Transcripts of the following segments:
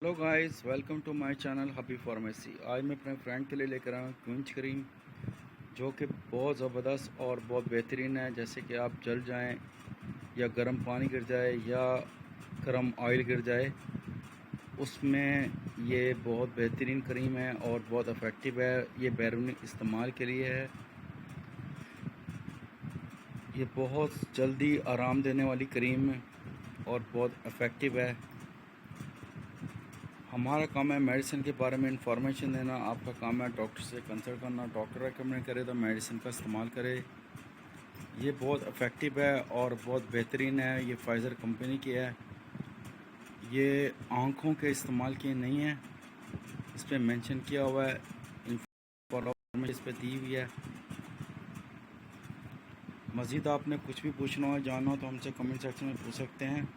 Hello guys, welcome to my channel happy pharmacy. आज मैं अपने फ्रेंड के लिए लेकर आया हूँ क्विंच क्रीम, जो कि बहुत ज़बरदस्त और बहुत बेहतरीन है। जैसे कि आप जल जाएं या गर्म पानी गिर जाए या गर्म ऑयल गिर जाए, उसमें ये बहुत बेहतरीन क्रीम है और बहुत इफ़ेक्टिव है। ये बैरूनी इस्तेमाल के लिए है। ये बहुत जल्दी आराम देने वाली क्रीम है और बहुत इफ़ेक्टिव है। हमारा काम है मेडिसिन के बारे में इंफॉर्मेशन देना, आपका काम है डॉक्टर से कंसल्ट करना। डॉक्टर रेकमेंड करे तो मेडिसिन का इस्तेमाल करे। ये बहुत इफ़ेक्टिव है और बहुत बेहतरीन है। ये फाइज़र कंपनी की है। ये आँखों के इस्तेमाल की नहीं है, इस पर मेंशन किया हुआ है, इंफॉर्मेशन इस पर दी हुई है। मज़ीद आपने कुछ भी पूछना हो, जानना हो तो हमसे कमेंट सेक्शन में पूछ सकते हैं।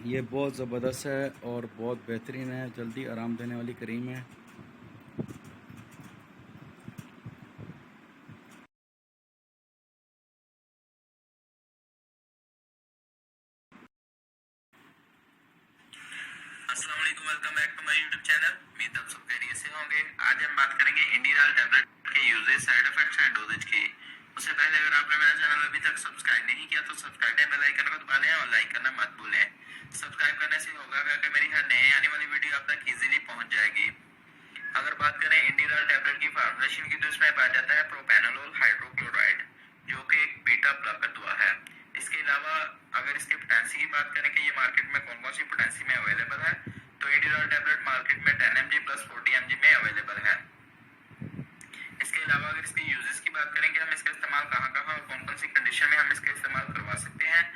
ये बहुत ज़बरदस्त है और बहुत बेहतरीन है, जल्दी आराम देने वाली क्रीम है। अस्सलाम वालेकुम, welcome back to my YouTube channel. उम्मीद आप सब खैरियत से होंगे। आज हम बात करेंगे इंडिराल टैबलेट के uses, side effects and dosages की। उससे पहले अगर आपने मेरा चैनल अभी तक सब्सक्राइब नहीं किया तो सब्सक्राइब बेल आइकन को दबा लें और लाइक करना मत भूलें। सब्सक्राइब करने से होगा कि मेरी हर नए आने वाली वीडियो आप तक इजीली पहुंच जाएगी। अगर बात करें इंडिराल टैबलेट की फॉर्मुलेशन की, तो इसमें पाया जाता है प्रोपेनोलोल हाइड्रोक्लोराइड, जो कि एक बीटा ब्लॉकर दवा है। इसके अलावा अगर इसके पोटेंसी की बात करें कि ये मार्केट में कौन कौन सी पोटेंसी में अवेलेबल है, तो इंडिराल टैबलेट मार्केट में 10 mg प्लस 40 mg में अवेलेबल है। इसके अलावा अगर इसके यूजेस की बात करें कि हम इसका इस्तेमाल कहाँ कहाँ और कौन कौन सी कंडीशन में हम इसका इस्तेमाल करवा सकते हैं,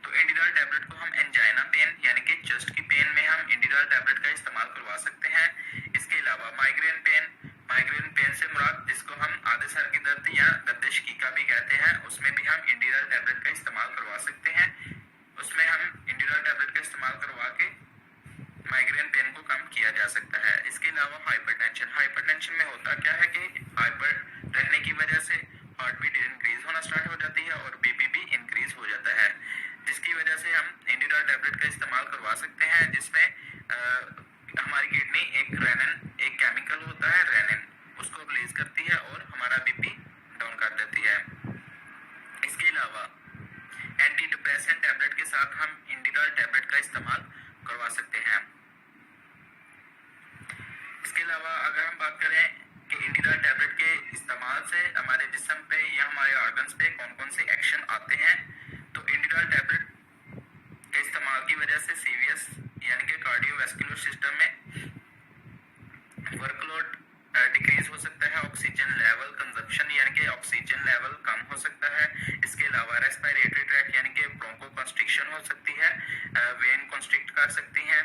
तो इंडिराल टैबलेट को हम एंजाइना पेन यानी कि चेस्ट की पेन में हम इंडिराल टैबलेट का इस्तेमाल करवा सकते हैं। इसके अलावा माइग्रेन पेन से मुराद जिसको हम आधे सर की दर्द या गद्दे शकीका भी कहते हैं, उसमें भी हम इंडिराल टैबलेट का इस्तेमाल करवा सकते हैं। उसमें हम इंडिराल टैबलेट का इस्तेमाल करवा के माइग्रेन पेन को कम किया जा सकता है। इसके अलावा हाइपरटेंशन में होता क्या है कि हाइपर रहने की वजह से हार्ट बीट इंक्रीज होना स्टार्ट हो जाती है और बीपी भी इंक्रीज हो जाता है, जिसकी वजह से हम इंडिराल टैबलेट का इस्तेमाल करवा सकते हैं, जिसमें हमारी किडनी एक केमिकल होता है रेनिन, उसको रिलीज करती है और हमारा बीपी डाउन कर देती है। इसके अलावा एंटी डिप्रेसेंट टैबलेट के साथ हम इंडिराल टैबलेट का इस्तेमाल करवा सकते हैं। इसके अलावा अगर हम बात करें कि इंडिराल टैबलेट के इस्तेमाल से हमारे जिस्म पे या हमारे ऑर्गन्स पे कौन कौन से एक्शन आते हैं, तो इंडिराल टैबलेट के इस्तेमाल की वजह से सीवीएस यानी कि कार्डियोवैस्कुलर सिस्टम में वर्कलोड डिक्रीज हो सकता है, ऑक्सीजन लेवल कंजप्शन यानी कि ऑक्सीजन लेवल कम हो सकता है। इसके अलावा रेस्पिरेटरी ट्रैक यानी कि ब्रोंको कंस्ट्रिक्शन हो सकती है, वेन कंस्ट्रिक्ट कर सकती हैं।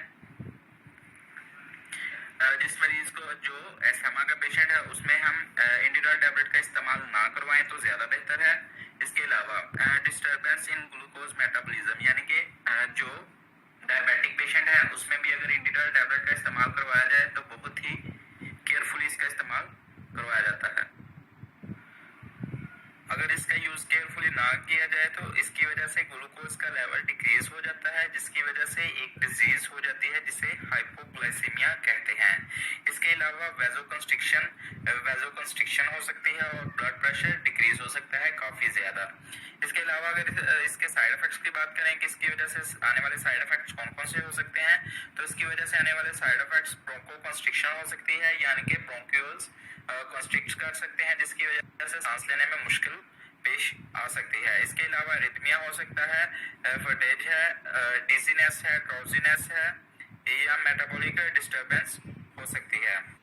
जिस मरीज को जो एस्थमा का पेशेंट है उसमें हम इंडिराल टैबलेट का इस्तेमाल ना करवाएं तो ज्यादा बेहतर है। इसके अलावा डिस्टर्बेंस इन ग्लूकोज मेटाबॉलिज्म यानी कि जो डायबिटिक पेशेंट है उसमें भी अगर इंडिराल टैबलेट का इस्तेमाल करवाया जाए तो बहुत ही केयरफुली इसका इस्तेमाल करवाया जाता है। अगर इसका यूज केयरफुली ना किया जाए तो इसकी वजह से ग्लूकोज का लेवल डिक्रीज हो जाता है, जिसकी वजह से एक डिजीज हो जाती है जिसे हाइपोग्लाइसीमिया कहते हैं। इसके अलावा वेजोकंस्ट्रिक्शन हो सकती है और ब्लड प्रेशर डिक्रीज हो सकता है काफी ज्यादा। इसके अलावा अगर इसके साइड इफेक्ट्स की बात करें कि इसकी वजह से आने वाले साइड इफेक्ट्स कौन कौन से हो सकते हैं, तो इसकी वजह से आने वाले साइड इफेक्ट्स ब्रोंको कंस्ट्रिक्शन हो सकती है यानी कि ब्रोंक्यूल्स कंस्ट्रिक्ट कर सकते हैं, जिसकी वजह से सांस लेने में मुश्किल पेश आ सकती है। इसके अलावा रिथमिया हो सकता है, फटेज है, डिजीनेस है, ड्राउजीनेस है या मेटाबॉलिक डिस्टर्बेंस हो सकती है।